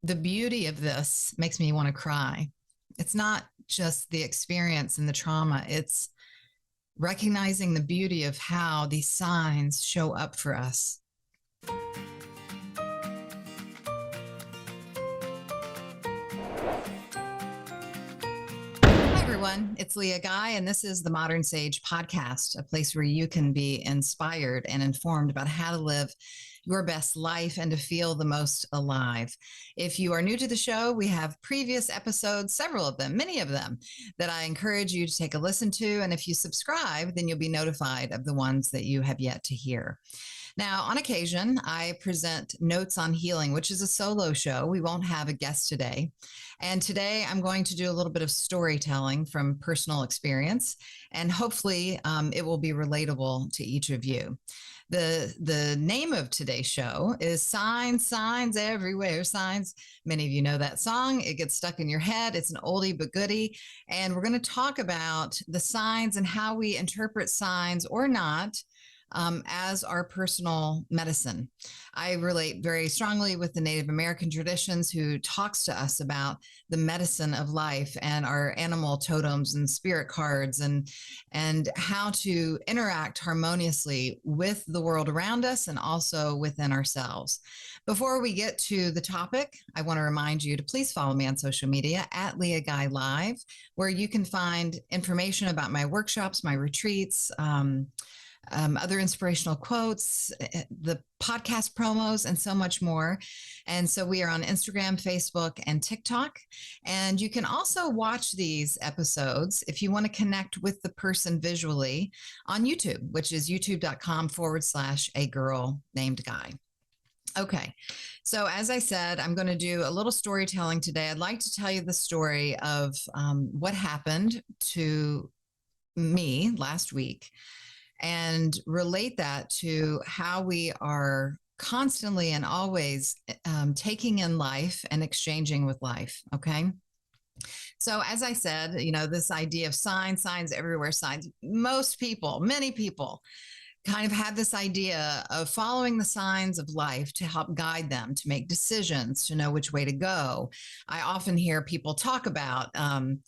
The beauty of this makes me want to cry. It's not just the experience and the trauma, it's recognizing the beauty of how these signs show up for us. Hi, everyone. It's Leah Guy, and this is the Modern Sage podcast, a place where you can be inspired and informed about how to live your best life and to feel the most alive. If you are new to the show, we have previous episodes, several of them, many of them, that I encourage you to take a listen to. And if you subscribe, then you'll be notified of the ones that you have yet to hear. Now, on occasion, I present Notes on Healing, which is a solo show. We won't have a guest today. And today I'm going to do a little bit of storytelling from personal experience, and hopefully it will be relatable to each of you. The name of today's show is Signs, Signs Everywhere, Signs. Many of you know that song. It gets stuck in your head. It's an oldie but goodie. And we're going to talk about the signs and how we interpret signs or not as our personal medicine. I relate very strongly with the Native American traditions who talks to us about the medicine of life and our animal totems and spirit cards and how to interact harmoniously with the world around us and also within ourselves. Before we get to the topic, I want to remind you to please follow me on social media at Leah Guy Live, where you can find information about my workshops, my retreats, other inspirational quotes, the podcast promos, and so much more. And so we are on Instagram, Facebook, and TikTok. And you can also watch these episodes if you want to connect with the person visually on YouTube, which is youtube.com/a girl named Guy. Okay. So as I said, I'm going to do a little storytelling today. I'd like to tell you the story of what happened to me last week and relate that to how we are constantly and always taking in life and exchanging with life. Okay. So, as I said, this idea of signs, signs everywhere, signs, most people, many people kind of have this idea of following the signs of life to help guide them to make decisions, to know which way to go. I often hear people talk about, I'm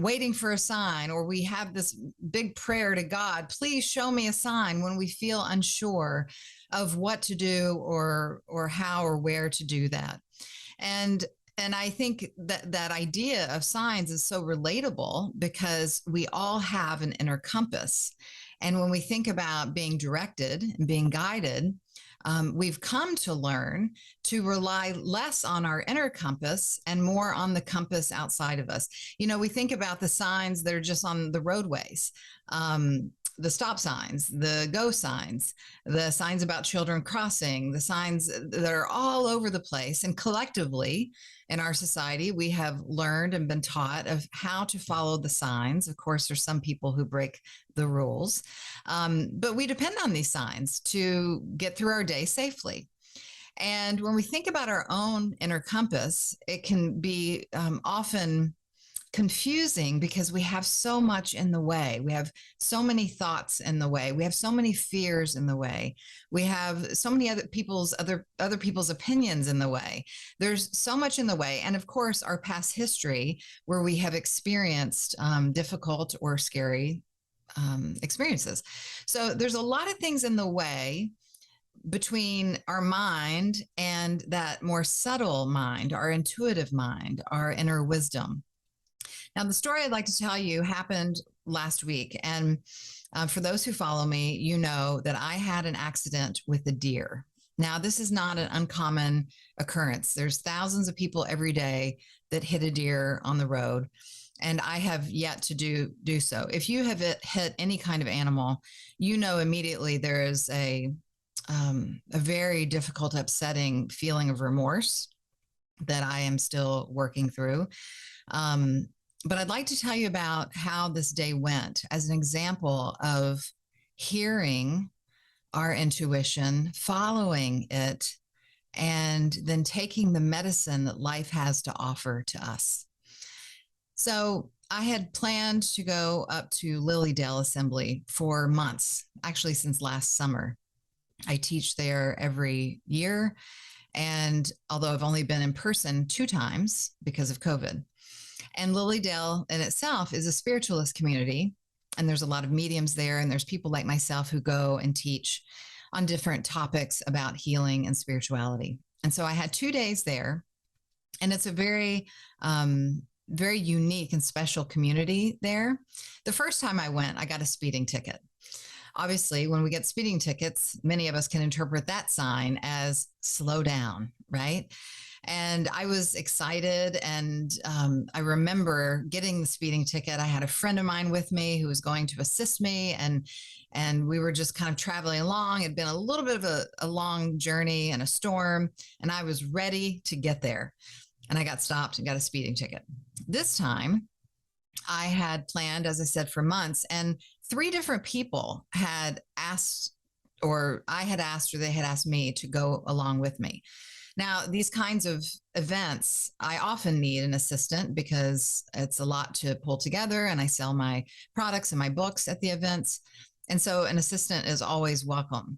waiting for a sign, or we have this big prayer to God, please show me a sign when we feel unsure of what to do or how or where to do that. And I think that idea of signs is so relatable because we all have an inner compass. And when we think about being directed and being guided, we've come to learn to rely less on our inner compass and more on the compass outside of us. We think about the signs that are just on the roadways, the stop signs, the go signs, the signs about children crossing, the signs that are all over the place. And collectively in our society, we have learned and been taught of how to follow the signs. Of course, there's some people who break the rules, but we depend on these signs to get through our day safely. And when we think about our own inner compass, it can be often confusing because we have so much in the way. We have so many thoughts in the way. We have so many fears in the way. We have so many other people's opinions in the way. There's so much in the way. And of course, our past history where we have experienced difficult or scary experiences. So there's a lot of things in the way between our mind and that more subtle mind, our intuitive mind, our inner wisdom. Now, the story I'd like to tell you happened last week. And for those who follow me, you know that I had an accident with a deer. Now, this is not an uncommon occurrence. There's thousands of people every day that hit a deer on the road, and I have yet to do so. If you have hit any kind of animal, you know immediately there is a very difficult, upsetting feeling of remorse that I am still working through. But I'd like to tell you about how this day went as an example of hearing our intuition, following it, and then taking the medicine that life has to offer to us. So I had planned to go up to Lilydale Assembly for months, actually since last summer. I teach there every year. And although I've only been in person 2 times because of COVID. And Lilydale in itself is a spiritualist community. And there's a lot of mediums there. And there's people like myself who go and teach on different topics about healing and spirituality. And so I had 2 days there. And it's a very unique and special community there. The first time I went, I got a speeding ticket. Obviously, when we get speeding tickets, many of us can interpret that sign as slow down, right? And I was excited. And I remember getting the speeding ticket. I had a friend of mine with me who was going to assist me. And we were just kind of traveling along. It had been a little bit of a long journey and a storm. And I was ready to get there. And I got stopped and got a speeding ticket. This time, I had planned, as I said, for months. And 3 different people had asked, or I had asked, or they had asked me to go along with me. Now, these kinds of events, I often need an assistant because it's a lot to pull together, and I sell my products and my books at the events. And so an assistant is always welcome.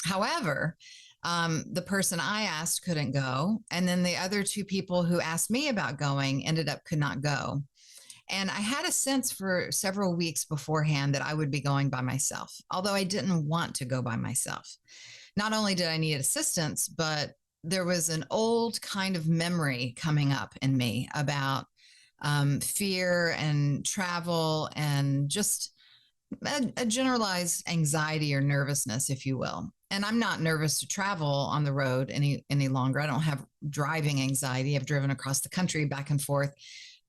However, the person I asked couldn't go. And then the other 2 people who asked me about going could not go. And I had a sense for several weeks beforehand that I would be going by myself, although I didn't want to go by myself. Not only did I need assistance, but there was an old kind of memory coming up in me about fear and travel and just a generalized anxiety or nervousness, if you will. And I'm not nervous to travel on the road any longer. I don't have driving anxiety. I've driven across the country back and forth,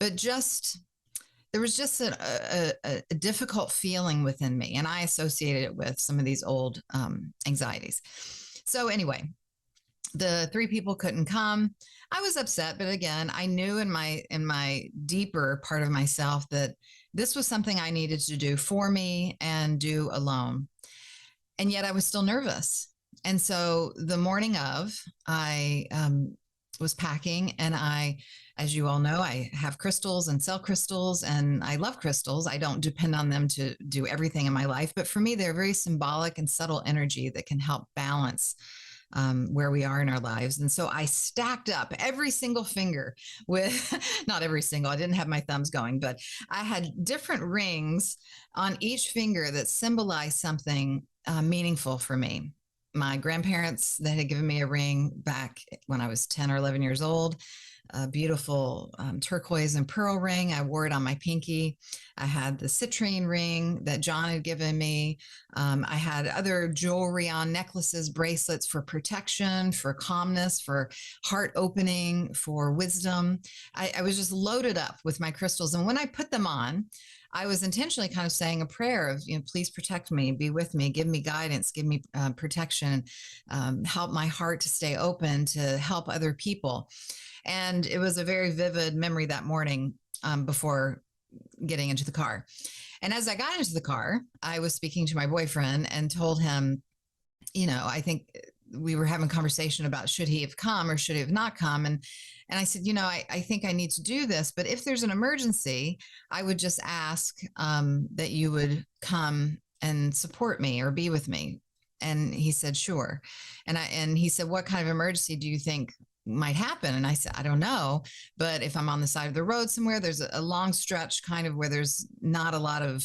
but there was just a difficult feeling within me, and I associated it with some of these old anxieties. So anyway, the 3 people couldn't come. I was upset, but again, I knew in my deeper part of myself that this was something I needed to do for me and do alone. And yet I was still nervous. And so the morning of, I was packing, and as you all know, I have crystals and sell crystals, and I love crystals. I don't depend on them to do everything in my life, but for me, they're very symbolic and subtle energy that can help balance where we are in our lives. And so I stacked up every single finger with, not every single, I didn't have my thumbs going, but I had different rings on each finger that symbolized something meaningful for me. My grandparents that had given me a ring back when I was 10 or 11 years old, a beautiful turquoise and pearl ring. I wore it on my pinky. I had the citrine ring that John had given me. I had other jewelry on, necklaces, bracelets for protection, for calmness, for heart opening, for wisdom. I was just loaded up with my crystals. And when I put them on, I was intentionally kind of saying a prayer of, please protect me, be with me, give me guidance, give me protection, help my heart to stay open, to help other people. And it was a very vivid memory that morning before getting into the car. And as I got into the car, I was speaking to my boyfriend and told him, I think we were having a conversation about should he have come or should he have not come. And I said, I think I need to do this, but if there's an emergency, I would just ask that you would come and support me or be with me. And he said, sure. And he said, what kind of emergency do you think might happen? And I said, I don't know, but if I'm on the side of the road somewhere, there's a long stretch kind of where there's not a lot of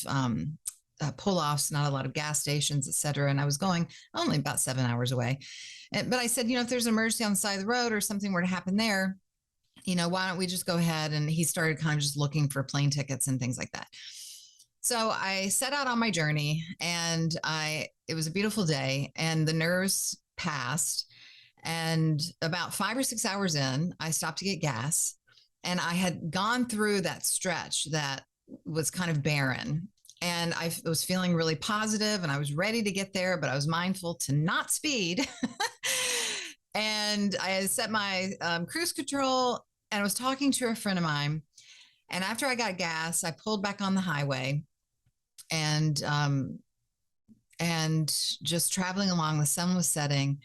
pull-offs, not a lot of gas stations, et cetera. And I was going only about 7 hours away. But I said, if there's an emergency on the side of the road or something were to happen there, why don't we just go ahead? And he started kind of just looking for plane tickets and things like that. So I set out on my journey, and it was a beautiful day, and the nerves passed. And about 5 or 6 hours in, I stopped to get gas, and I had gone through that stretch that was kind of barren. And I was feeling really positive, and I was ready to get there, but I was mindful to not speed. And I set my cruise control, and I was talking to a friend of mine. And after I got gas, I pulled back on the highway, and just traveling along, the sun was setting.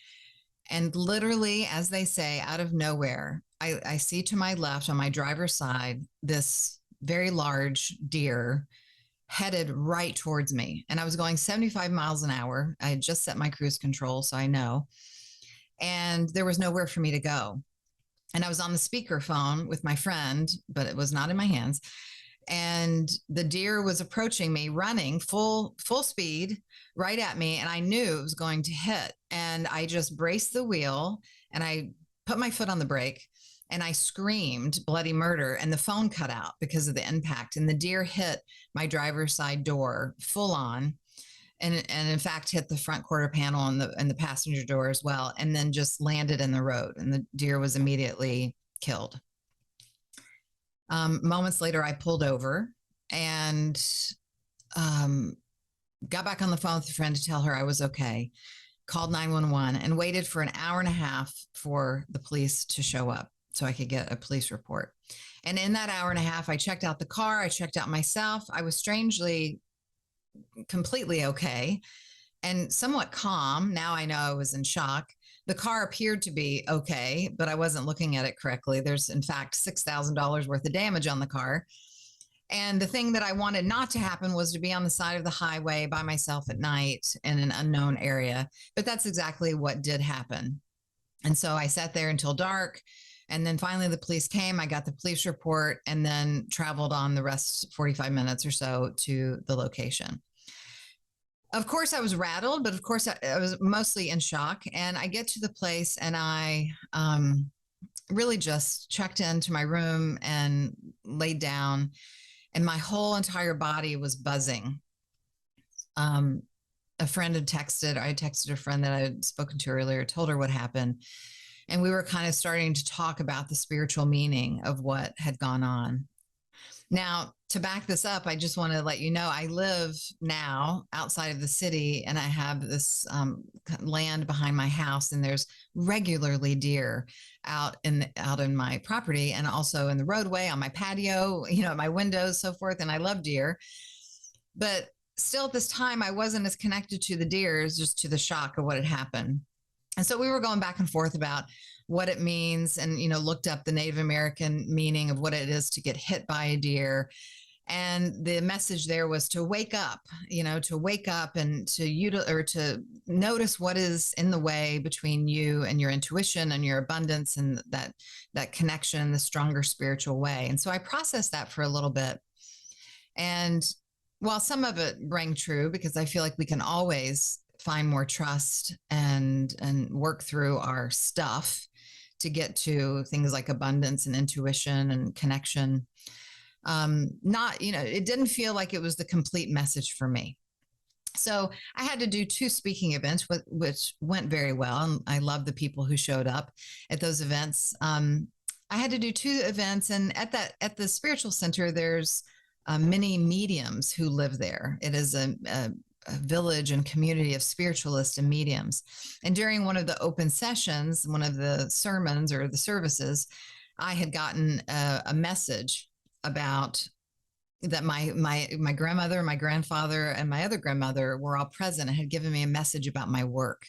And literally, as they say, out of nowhere, I see to my left on my driver's side this very large deer headed right towards me. And I was going 75 miles an hour. I had just set my cruise control, so I know. and there was nowhere for me to go. And I was on the speakerphone with my friend, but it was not in my hands. And the deer was approaching me, running full speed right at me, and I knew it was going to hit. And I just braced the wheel, and I put my foot on the brake, and I screamed bloody murder, and the phone cut out because of the impact. And the deer hit my driver's side door full on, and in fact hit the front quarter panel and the passenger door as well, and then just landed in the road. And the deer was immediately killed. Moments later, I pulled over and got back on the phone with a friend to tell her I was okay. Called 911 and waited for an hour and a half for the police to show up so I could get a police report. And in that hour and a half, I checked out the car. I checked out myself. I was strangely completely okay and somewhat calm. Now I know I was in shock. The car appeared to be okay, but I wasn't looking at it correctly. There's, in fact, $6,000 worth of damage on the car. And the thing that I wanted not to happen was to be on the side of the highway by myself at night in an unknown area. But that's exactly what did happen. And so I sat there until dark. And then finally the police came. I got the police report and then traveled on the rest 45 minutes or so to the location. Of course, I was rattled, but of course, I was mostly in shock. And I get to the place and I really just checked into my room and laid down, and my whole entire body was buzzing. A friend had texted, I had texted a friend that I had spoken to earlier, told her what happened. And we were kind of starting to talk about the spiritual meaning of what had gone on. Now, to back this up, I just want to let you know I live now outside of the city, and I have this land behind my house, and there's regularly deer out in my property, and also in the roadway, on my patio, my windows, so forth. And I love deer, but still at this time, I wasn't as connected to the deer as just to the shock of what had happened. And so we were going back and forth about what it means, and looked up the Native American meaning of what it is to get hit by a deer. And the message there was to wake up, to wake up and to notice what is in the way between you and your intuition and your abundance, and that connection, the stronger spiritual way. And so I processed that for a little bit. And while some of it rang true, because I feel like we can always find more trust and work through our stuff to get to things like abundance and intuition and connection. It didn't feel like it was the complete message for me. So I had to do 2 speaking events, which went very well. And I love the people who showed up at those events. I had to do 2 events, and at the spiritual center, there's many mediums who live there. It is a village and community of spiritualists and mediums. And during one of the open sessions, one of the sermons or the services, I had gotten a message about that my grandmother, my grandfather, and my other grandmother were all present and had given me a message about my work,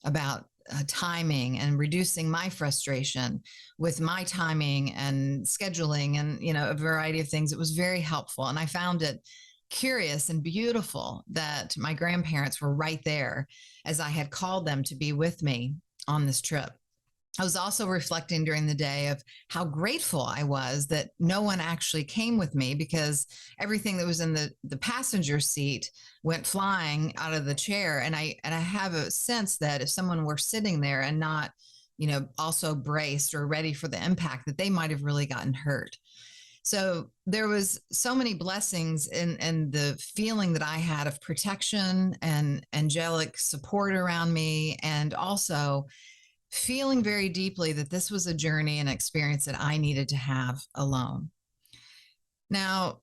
about timing and reducing my frustration with my timing and scheduling and, a variety of things. It was very helpful. And I found it curious and beautiful that my grandparents were right there as I had called them to be with me on this trip. I was also reflecting during the day of how grateful I was that no one actually came with me, because everything that was in the passenger seat went flying out of the chair. And I have a sense that if someone were sitting there and not, also braced or ready for the impact, that they might have really gotten hurt. So there was so many blessings in the feeling that I had of protection and angelic support around me, and also feeling very deeply that this was a journey and experience that I needed to have alone. Now,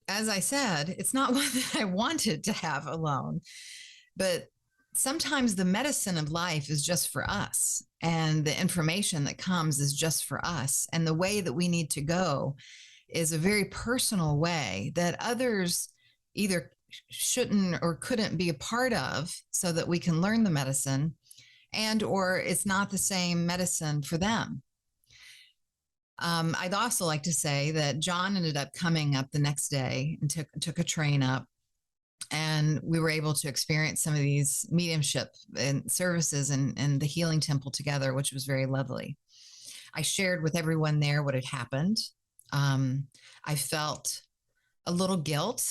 as I said, it's not one that I wanted to have alone, but sometimes the medicine of life is just for us, and the information that comes is just for us. And the way that we need to go is a very personal way that others either shouldn't or couldn't be a part of, so that we can learn the medicine, and or it's not the same medicine for them. I'd also like to say that John ended up coming up the next day and took a train up. And we were able to experience some of these mediumship and services and the healing temple together, which was very lovely. I shared with everyone there what had happened. Um, I felt a little guilt.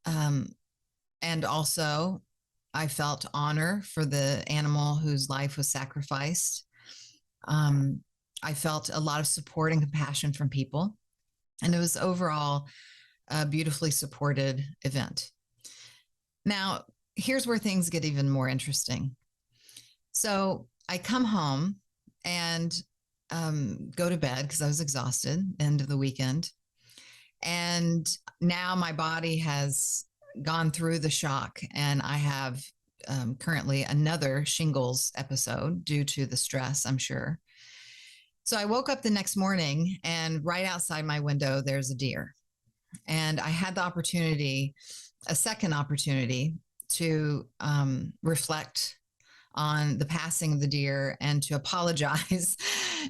Um, and also, I felt honor for the animal whose life was sacrificed. Um, I felt a lot of support and compassion from people. And it was overall a beautifully supported event. Now, here's where things get even more interesting. So I come home and go to bed because I was exhausted, end of the weekend. And now my body has gone through the shock, and I have currently another shingles episode due to the stress, I'm sure. So I woke up the next morning, and right outside my window, there's a deer. And I had the opportunity, a second opportunity, to reflect on the passing of the deer and to apologize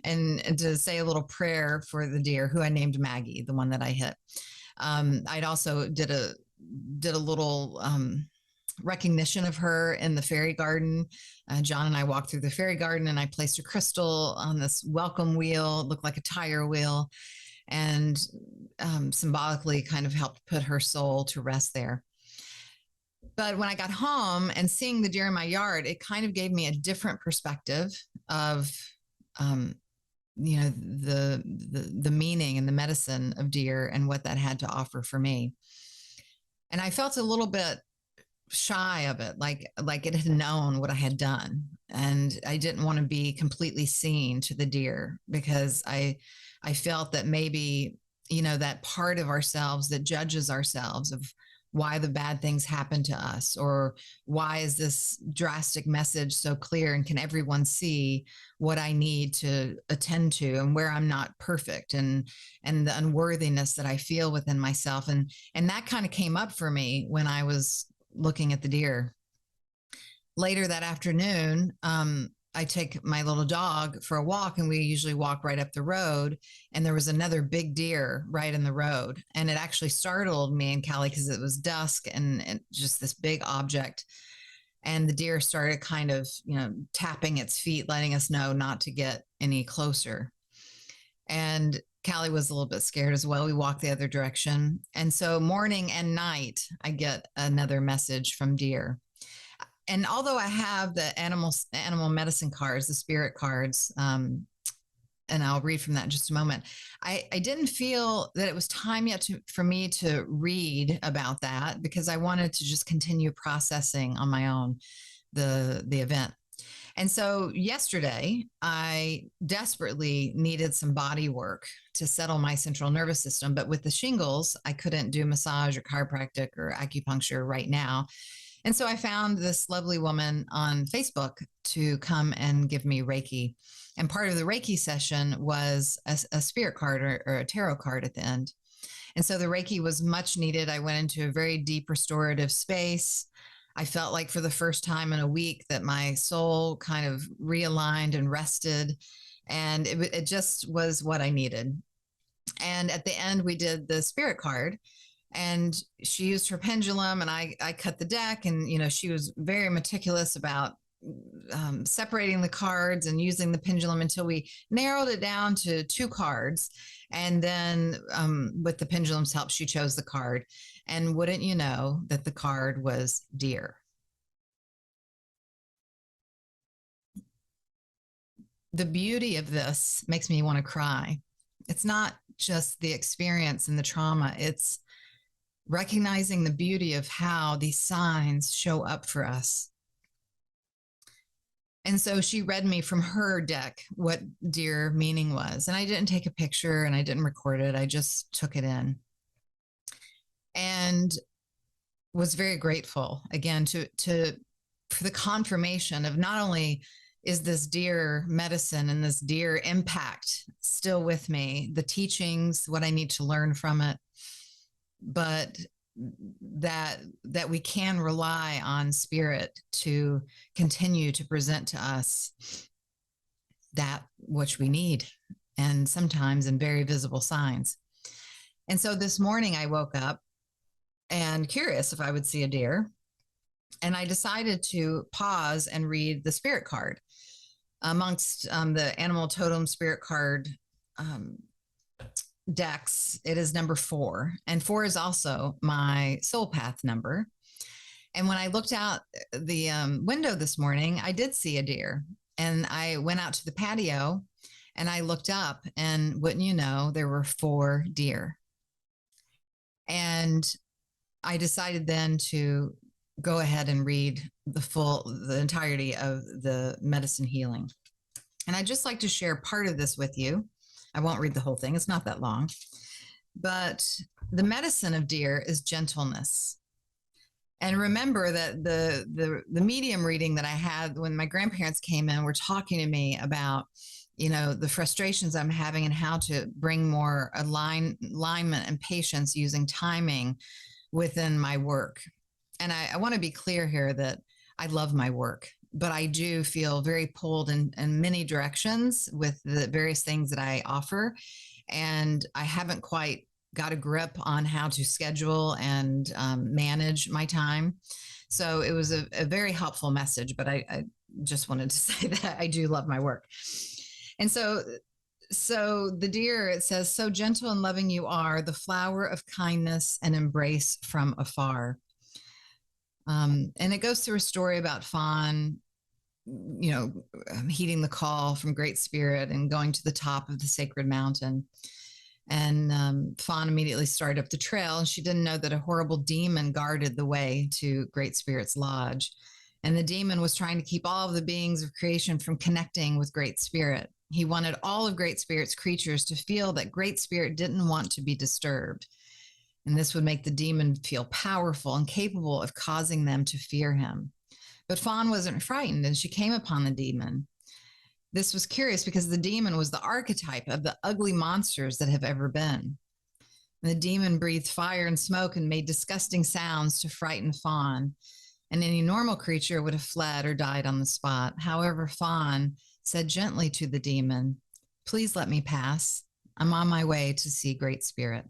and to say a little prayer for the deer who I named Maggie, the one that I hit. I'd also did a little recognition of her in the fairy garden. John and I walked through the fairy garden, and I placed a crystal on this welcome wheel. It looked like a tire wheel, and symbolically kind of helped put her soul to rest there. But when I got home and seeing the deer in my yard, it kind of gave me a different perspective of, um, the meaning and the medicine of deer and what that had to offer for me. And I felt a little bit shy of it, like it had known what I had done, and I didn't want to be completely seen to the deer because I felt that maybe that part of ourselves that judges ourselves of why the bad things happen to us, or why is this drastic message so clear, and can everyone see what I need to attend to and where I'm not perfect, and the unworthiness that I feel within myself, and that kind of came up for me when I was looking at the deer. Later that afternoon, I take my little dog for a walk, and we usually walk right up the road. And there was another big deer right in the road. And it actually startled me and Callie because it was dusk and just this big object. And the deer started kind of, tapping its feet, letting us know not to get any closer. And Callie was a little bit scared as well. We walked the other direction. And so morning and night, I get another message from deer. And although I have the animal medicine cards, the spirit cards, and I'll read from that in just a moment, I didn't feel that it was time yet for me to read about that because I wanted to just continue processing on my own the event. And so yesterday, I desperately needed some body work to settle my central nervous system. But with the shingles, I couldn't do massage or chiropractic or acupuncture right now. And so I found this lovely woman on Facebook to come and give me Reiki. And part of the Reiki session was a spirit card or a tarot card at the end. And so the Reiki was much needed. I went into a very deep restorative space. I felt like for the first time in a week that my soul kind of realigned and rested. And it just was what I needed. And at the end, we did the spirit card, and she used her pendulum, and I cut the deck, and she was very meticulous about separating the cards and using the pendulum until we narrowed it down to 2 cards. And then with the pendulum's help, she chose the card. And wouldn't you know that the card was deer. The beauty of this makes me want to cry. It's not just the experience and the trauma, it's recognizing the beauty of how these signs show up for us. And so she read me from her deck what deer meaning was. And I didn't take a picture and I didn't record it. I just took it in and was very grateful again for the confirmation of not only is this deer medicine and this deer impact still with me, the teachings, what I need to learn from it, but that we can rely on spirit to continue to present to us that which we need, and sometimes in very visible signs. And so this morning I woke up and curious if I would see a deer. And I decided to pause and read the spirit card. Amongst the animal totem spirit card um, decks, it is number 4. And 4 is also my soul path number. And when I looked out the window this morning, I did see a deer. And I went out to the patio and I looked up, and wouldn't you know, there were 4 deer. And I decided then to go ahead and read the entirety of the medicine healing. And I'd just like to share part of this with you. I won't read the whole thing, it's not that long. But the medicine of deer is gentleness. And remember that the medium reading that I had when my grandparents came in were talking to me about, the frustrations I'm having and how to bring more alignment and patience using timing within my work. And I want to be clear here that I love my work, but I do feel very pulled in many directions with the various things that I offer. And I haven't quite got a grip on how to schedule and manage my time. So it was a very helpful message, but I just wanted to say that I do love my work. And so the deer, it says, so gentle and loving you are, the flower of kindness and embrace from afar. And it goes through a story about Fawn, heeding the call from Great Spirit and going to the top of the sacred mountain. And Fawn immediately started up the trail, and she didn't know that a horrible demon guarded the way to Great Spirit's lodge. And the demon was trying to keep all of the beings of creation from connecting with Great Spirit. He wanted all of Great Spirit's creatures to feel that Great Spirit didn't want to be disturbed. And this would make the demon feel powerful and capable of causing them to fear him. But Fawn wasn't frightened, and she came upon the demon. This was curious because the demon was the archetype of the ugly monsters that have ever been. And the demon breathed fire and smoke and made disgusting sounds to frighten Fawn. And any normal creature would have fled or died on the spot. However, Fawn said gently to the demon, "Please let me pass. I'm on my way to see Great Spirit."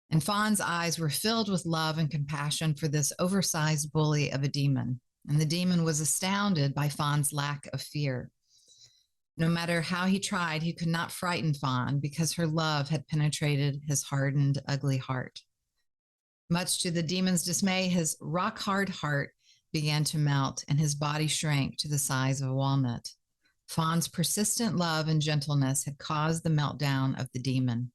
And Fawn's eyes were filled with love and compassion for this oversized bully of a demon. And the demon was astounded by Fawn's lack of fear. No matter how he tried, he could not frighten Fawn because her love had penetrated his hardened, ugly heart. Much to the demon's dismay, his rock-hard heart began to melt and his body shrank to the size of a walnut. Fawn's persistent love and gentleness had caused the meltdown of the demon.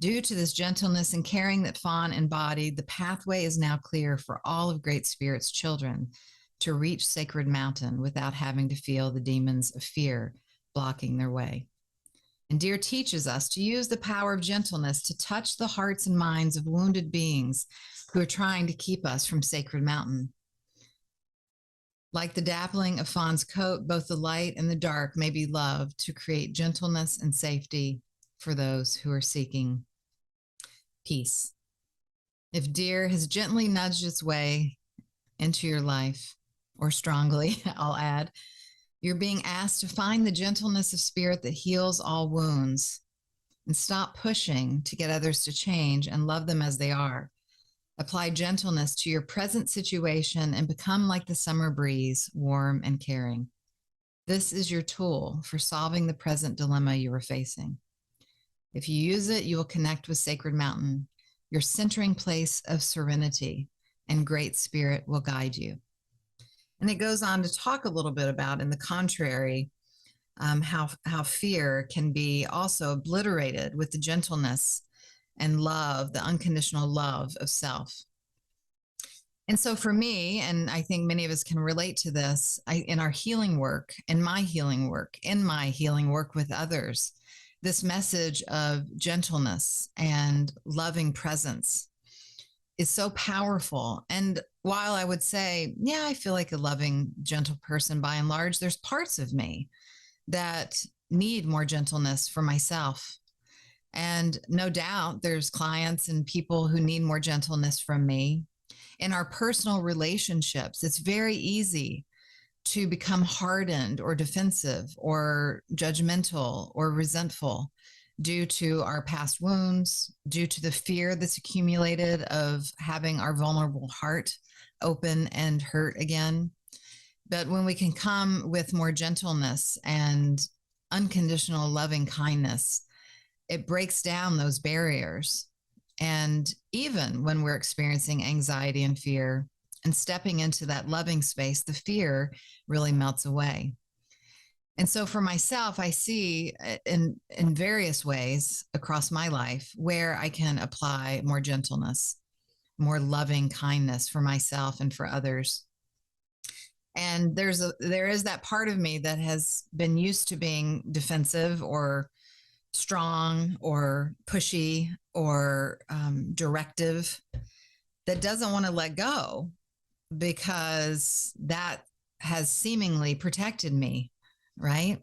Due to this gentleness and caring that Fawn embodied, the pathway is now clear for all of Great Spirit's children to reach Sacred Mountain without having to feel the demons of fear blocking their way. And Deer teaches us to use the power of gentleness to touch the hearts and minds of wounded beings who are trying to keep us from Sacred Mountain. Like the dappling of Fawn's coat, both the light and the dark may be loved to create gentleness and safety for those who are seeking peace. If Deer has gently nudged its way into your life, or strongly, I'll add, you're being asked to find the gentleness of spirit that heals all wounds and stop pushing to get others to change and love them as they are. Apply gentleness to your present situation and become like the summer breeze, warm and caring. This is your tool for solving the present dilemma you are facing. If you use it, you will connect with Sacred Mountain, your centering place of serenity, and Great Spirit will guide you. And it goes on to talk a little bit about, in the contrary, how fear can be also obliterated with the gentleness and love, the unconditional love of self. And so for me, and I think many of us can relate to this, in our healing work, in my healing work with others, this message of gentleness and loving presence is so powerful. And while I would say, yeah, I feel like a loving, gentle person by and large, there's parts of me that need more gentleness for myself. And no doubt there's clients and people who need more gentleness from me. In our personal relationships, it's very easy to become hardened or defensive or judgmental or resentful. due to our past wounds, due to the fear that's accumulated of having our vulnerable heart open and hurt again. But when we can come with more gentleness and unconditional loving kindness, it breaks down those barriers. And even when we're experiencing anxiety and fear and stepping into that loving space, the fear really melts away. And so for myself, I see in various ways across my life where I can apply more gentleness, more loving kindness for myself and for others. And there is that part of me that has been used to being defensive or strong or pushy or directive that doesn't want to let go because that has seemingly protected me, right?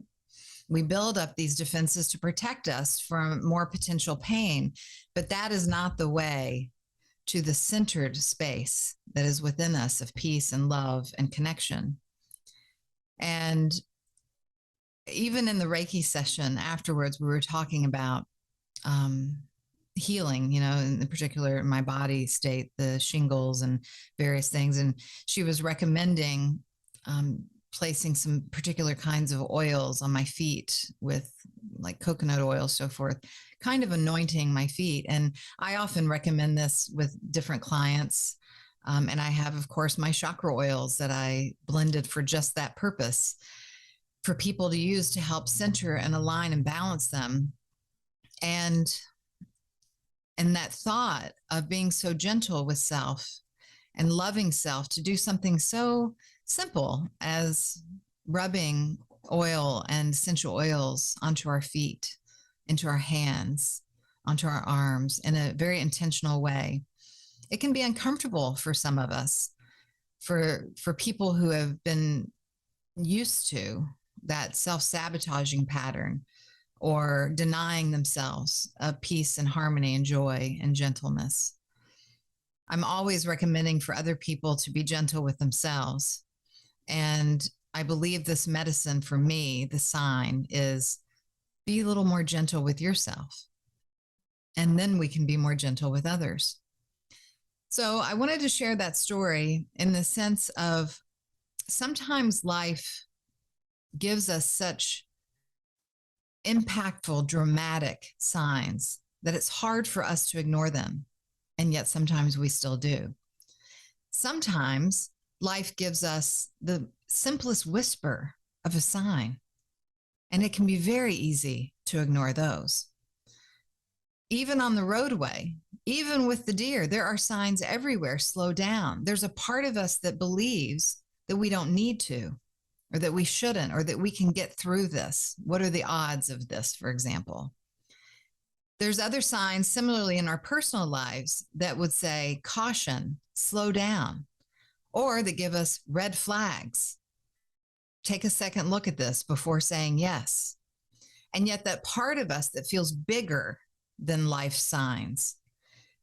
We build up these defenses to protect us from more potential pain, but that is not the way to the centered space that is within us of peace and love and connection. And even in the Reiki session afterwards, we were talking about healing, in particular my body state, the shingles and various things. And she was recommending placing some particular kinds of oils on my feet with like coconut oil, so forth, kind of anointing my feet. And I often recommend this with different clients. And I have, of course, my chakra oils that I blended for just that purpose for people to use to help center and align and balance them. And that thought of being so gentle with self and loving self to do something so simple as rubbing oil and essential oils onto our feet, into our hands, onto our arms in a very intentional way. It can be uncomfortable for some of us, for people who have been used to that self-sabotaging pattern or denying themselves of peace and harmony and joy and gentleness. I'm always recommending for other people to be gentle with themselves. And I believe this medicine for me, the sign is be a little more gentle with yourself. And then we can be more gentle with others. So I wanted to share that story in the sense of sometimes life gives us such impactful, dramatic signs that it's hard for us to ignore them. And yet sometimes we still do. Sometimes life gives us the simplest whisper of a sign, and it can be very easy to ignore those. Even on the roadway, even with the deer, there are signs everywhere. Slow down. There's a part of us that believes that we don't need to, or that we shouldn't, or that we can get through this. What are the odds of this, for example? There's other signs similarly in our personal lives that would say, caution, slow down, or that give us red flags. Take a second look at this before saying yes. And yet that part of us that feels bigger than life signs,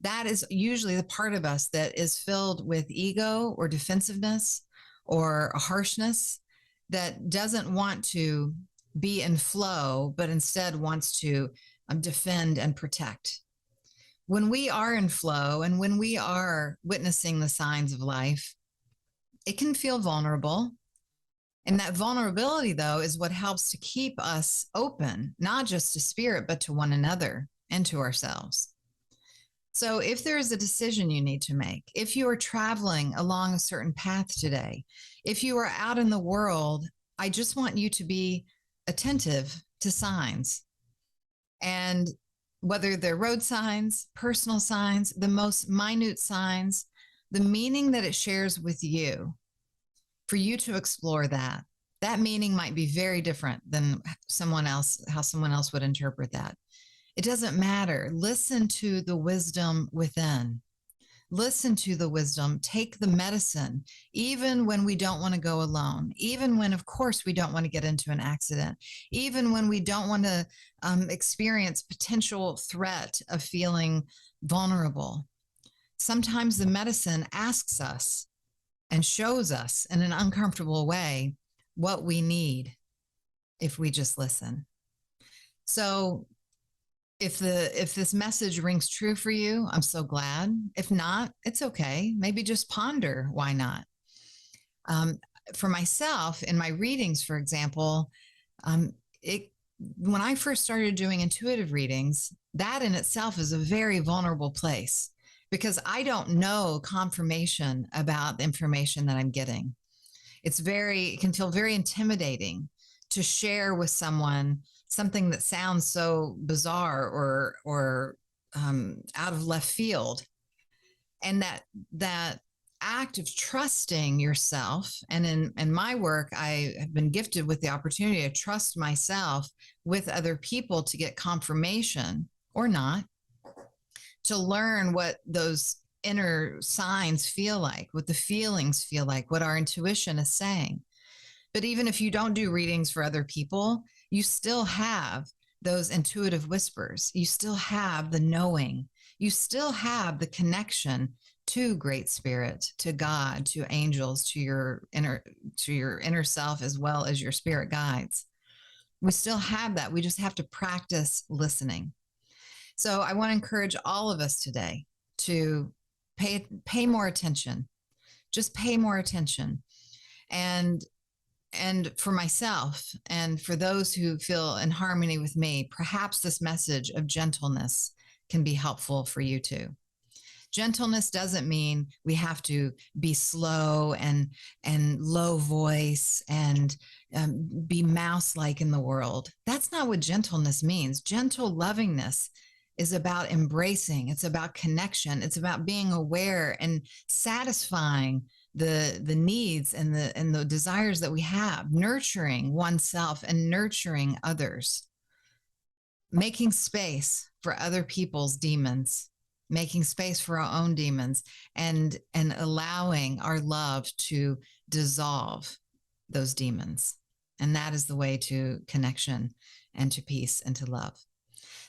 that is usually the part of us that is filled with ego or defensiveness or a harshness that doesn't want to be in flow, but instead wants to defend and protect. When we are in flow and when we are witnessing the signs of life, it can feel vulnerable. And that vulnerability, though, is what helps to keep us open, not just to spirit, but to one another and to ourselves. So if there is a decision you need to make, if you are traveling along a certain path today, if you are out in the world, I just want you to be attentive to signs. And whether they're road signs, personal signs, the most minute signs, the meaning that it shares with you, for you to explore that. That meaning might be very different than how someone else would interpret that. It doesn't matter. Listen to the wisdom within. Listen to the wisdom. Take the medicine, even when we don't want to go alone, even when, of course, we don't want to get into an accident, even when we don't want to experience potential threat of feeling vulnerable. Sometimes the medicine asks us and shows us in an uncomfortable way what we need if we just listen. So If this message rings true for you, I'm so glad. If not, it's okay. Maybe just ponder why not. Um, for myself, in my readings, for example, um, it when I first started doing intuitive readings, that in itself is a very vulnerable place because I don't know confirmation about the information that I'm getting. It can feel very intimidating to share with someone something that sounds so bizarre or out of left field, and that act of trusting yourself. And in my work, I have been gifted with the opportunity to trust myself with other people to get confirmation or not, to learn what those inner signs feel like, what the feelings feel like, what our intuition is saying. But even if you don't do readings for other people, you still have those intuitive whispers. You still have the knowing. You still have the connection to Great Spirit, to God, to angels, to your inner self, as well as your spirit guides. We still have that. We just have to practice listening. So I want to encourage all of us today to pay more attention. Just pay more attention. And for myself and for those who feel in harmony with me, perhaps this message of gentleness can be helpful for you too. Gentleness doesn't mean we have to be slow and low voice and be mouse-like in the world. That's not what gentleness means. Gentle lovingness is about embracing. It's about connection. It's about being aware and satisfying the needs and the desires that we have, nurturing oneself and nurturing others, making space for other people's demons, making space for our own demons, and allowing our love to dissolve those demons. And that is the way to connection and to peace and to love.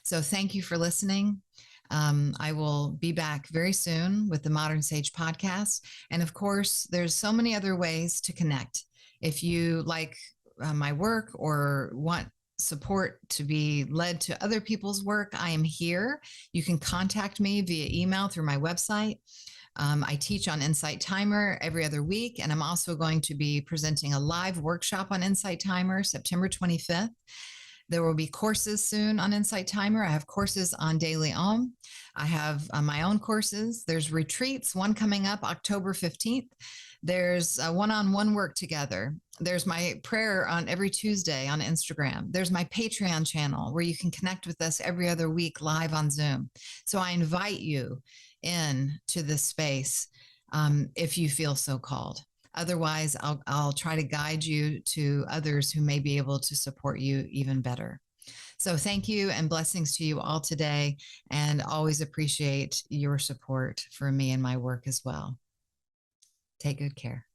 So thank you for listening. I will be back very soon with the Modern Sage podcast. And of course, there's so many other ways to connect. If you like my work or want support to be led to other people's work, I am here. You can contact me via email through my website. I teach on Insight Timer every other week, and I'm also going to be presenting a live workshop on Insight Timer September 25th. There will be courses soon on Insight Timer. I have courses on Daily Om. I have my own courses. There's retreats, one coming up October 15th. There's a one-on-one work together. There's my prayer on every Tuesday on Instagram. There's my Patreon channel where you can connect with us every other week live on Zoom. So I invite you in to this space if you feel so called. Otherwise, I'll try to guide you to others who may be able to support you even better. So thank you and blessings to you all today, and always appreciate your support for me and my work as well. Take good care.